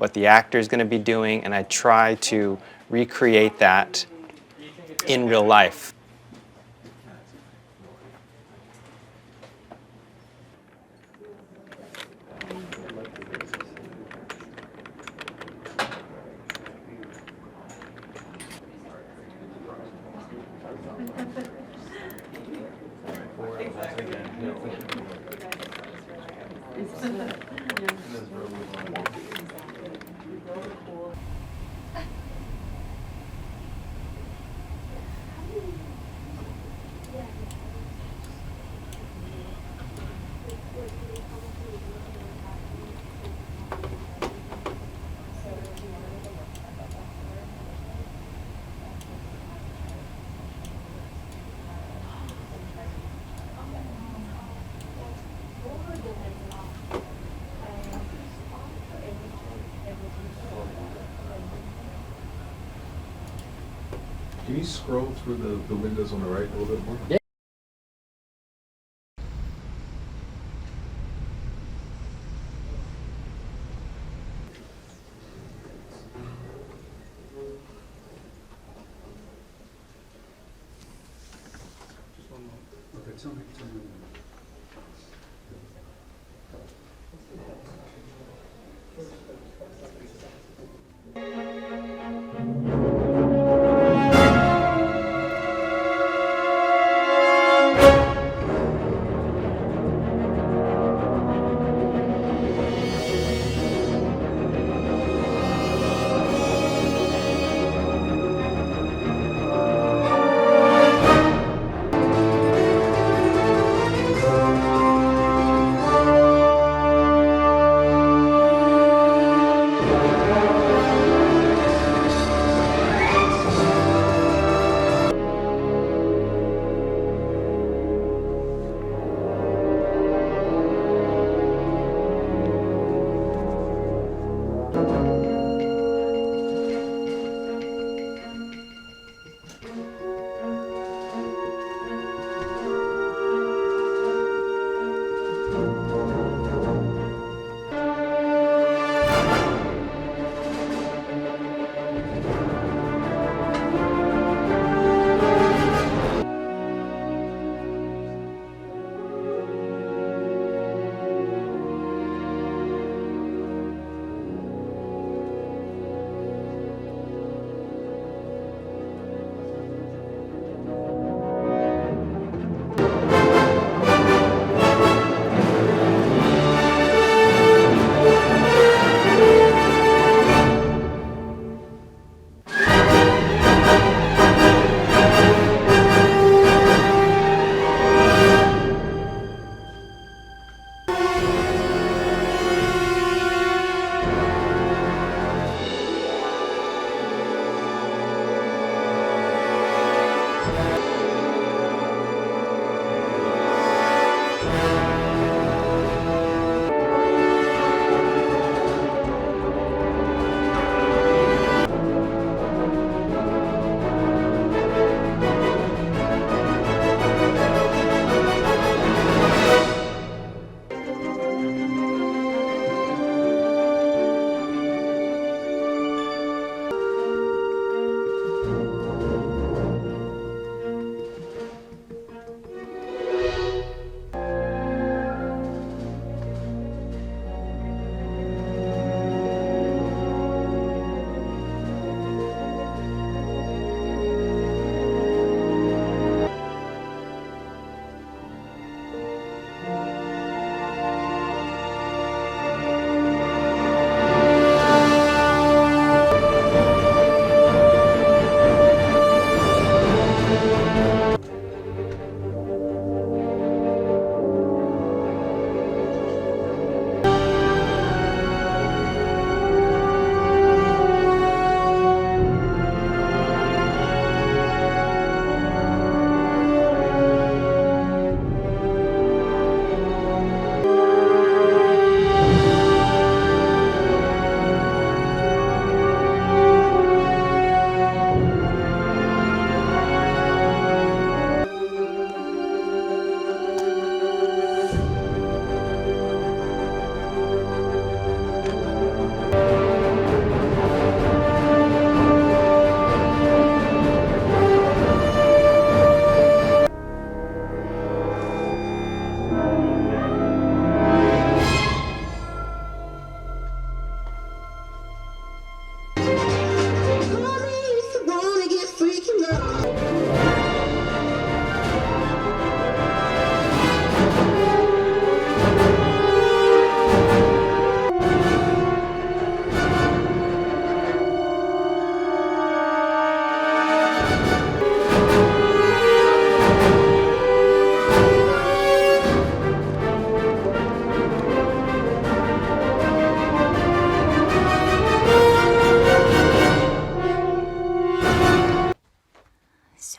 what the actor is going to be doing, and I try to recreate that in real life. Can you scroll through the windows on the right a little bit more? Yeah. Okay, tell me.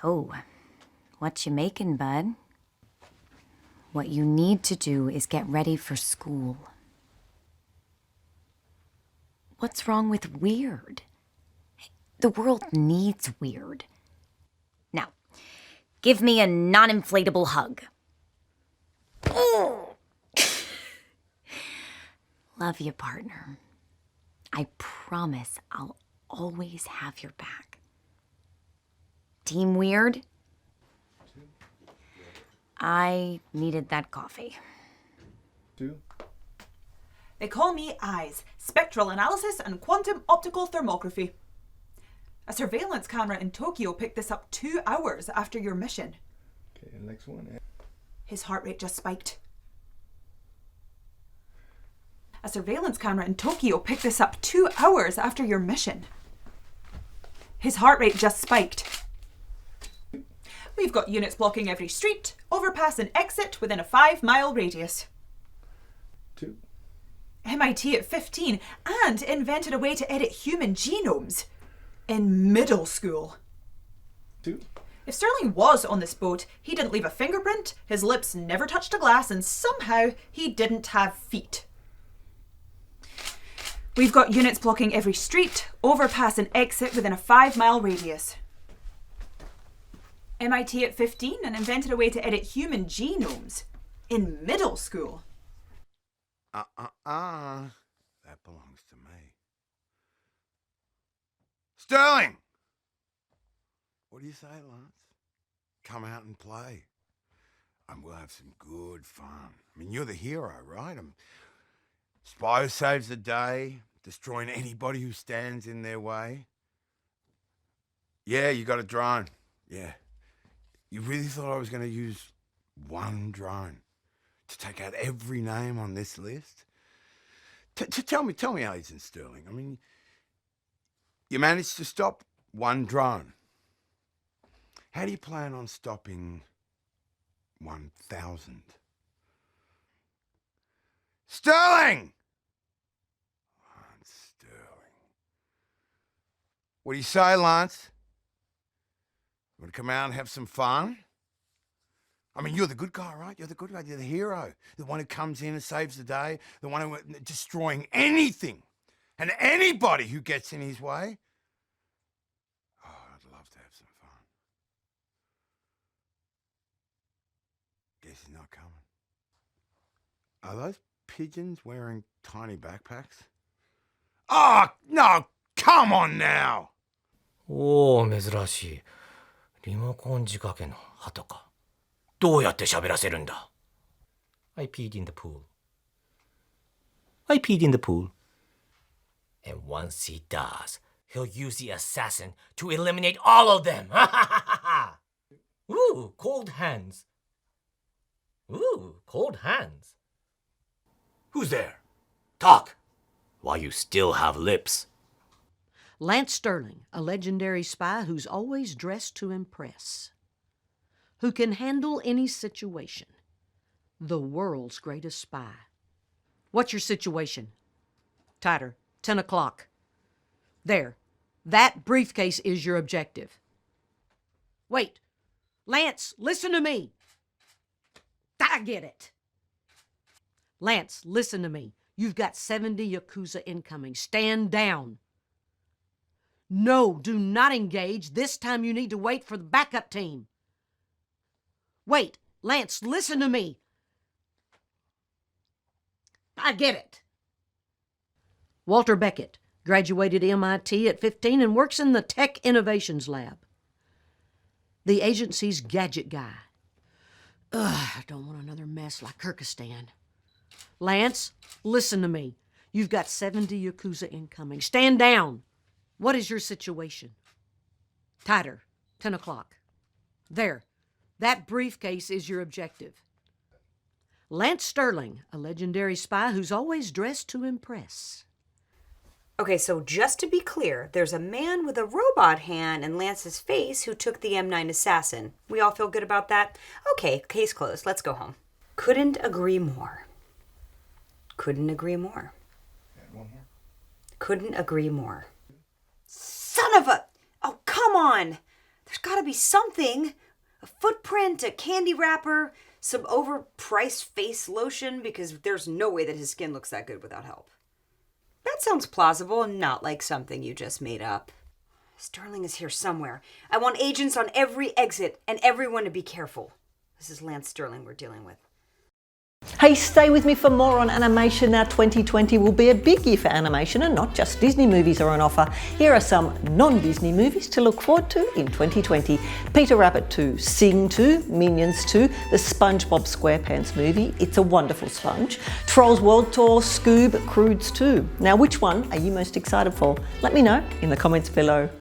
So, what you making, bud? What you need to do is get ready for school. What's wrong with weird? The world needs weird. Now, give me a non-inflatable hug. Love you, partner. I promise I'll always have your back. Team Weird? I needed that coffee. 2. They call me EYES, Spectral Analysis and Quantum Optical Thermography. A surveillance camera in Tokyo picked this up 2 hours after your mission. Okay, and next one. His heart rate just spiked. A surveillance camera in Tokyo picked this up 2 hours after your mission. His heart rate just spiked. We've got units blocking every street, overpass and exit within a 5-mile radius. 2. MIT at 15 and invented a way to edit human genomes in middle school. 2. If Sterling was on this boat, he didn't leave a fingerprint, his lips never touched a glass, and somehow he didn't have feet. We've got units blocking every street, overpass and exit within a 5-mile radius. MIT at 15 and invented a way to edit human genomes in middle school. That belongs to me. Sterling! What do you say, Lance? Come out and play. And we'll have some good fun. I mean, you're the hero, right? Spy who saves the day, destroying anybody who stands in their way. Yeah, you got a drone. Yeah. You really thought I was going to use one drone to take out every name on this list? Tell me, Agent Sterling. I mean, you managed to stop one drone. How do you plan on stopping 1,000? Sterling! Lance Sterling. What do you say, Lance? You want to come out and have some fun? I mean, you're the good guy, right? You're the good guy. You're the hero. The one who comes in and saves the day. The one who destroying anything and anybody who gets in his way. Oh, I'd love to have some fun. Guess he's not coming. Are those pigeons wearing tiny backpacks? Oh, no! Come on now! おお、珍しい。リモコン仕掛けの鳩か。どうやって喋らせるんだ I peed in the pool. I peed in the pool. And once he does, he'll use the assassin to eliminate all of them. Ooh, cold hands. Ooh, cold hands. Who's there? Talk, while you still have lips. Lance Sterling, a legendary spy who's always dressed to impress. Who can handle any situation. The world's greatest spy. What's your situation? Tighter. 10 o'clock. There. That briefcase is your objective. Wait. Lance, listen to me. I get it. Lance, listen to me. You've got 70 Yakuza incoming. Stand down. No, do not engage. This time you need to wait for the backup team. Wait, Lance, listen to me. I get it. Walter Beckett graduated MIT at 15 and works in the Tech Innovations Lab. The agency's gadget guy. I don't want another mess like Kyrgyzstan. Lance, listen to me. You've got 70 Yakuza incoming. Stand down. What is your situation? Tighter. 10 o'clock. There. That briefcase is your objective. Lance Sterling, a legendary spy who's always dressed to impress. Okay, so just to be clear, there's a man with a robot hand in Lance's face who took the M9 assassin. We all feel good about that? Okay, case closed. Let's go home. Couldn't agree more. Couldn't agree more. And one more. Couldn't agree more. Son of a... Oh, come on! There's gotta be something. A footprint, a candy wrapper, some overpriced face lotion, because there's no way that his skin looks that good without help. That sounds plausible and not like something you just made up. Sterling is here somewhere. I want agents on every exit and everyone to be careful. This is Lance Sterling we're dealing with. Hey, stay with me for more on animation. Now 2020 will be a big year for animation, and not just Disney movies are on offer. Here are some non-Disney movies to look forward to in 2020. Peter Rabbit 2, Sing 2, Minions 2, the SpongeBob SquarePants movie, It's a Wonderful Sponge, Trolls World Tour, Scoob, Croods 2. Now which one are you most excited for? Let me know in the comments below.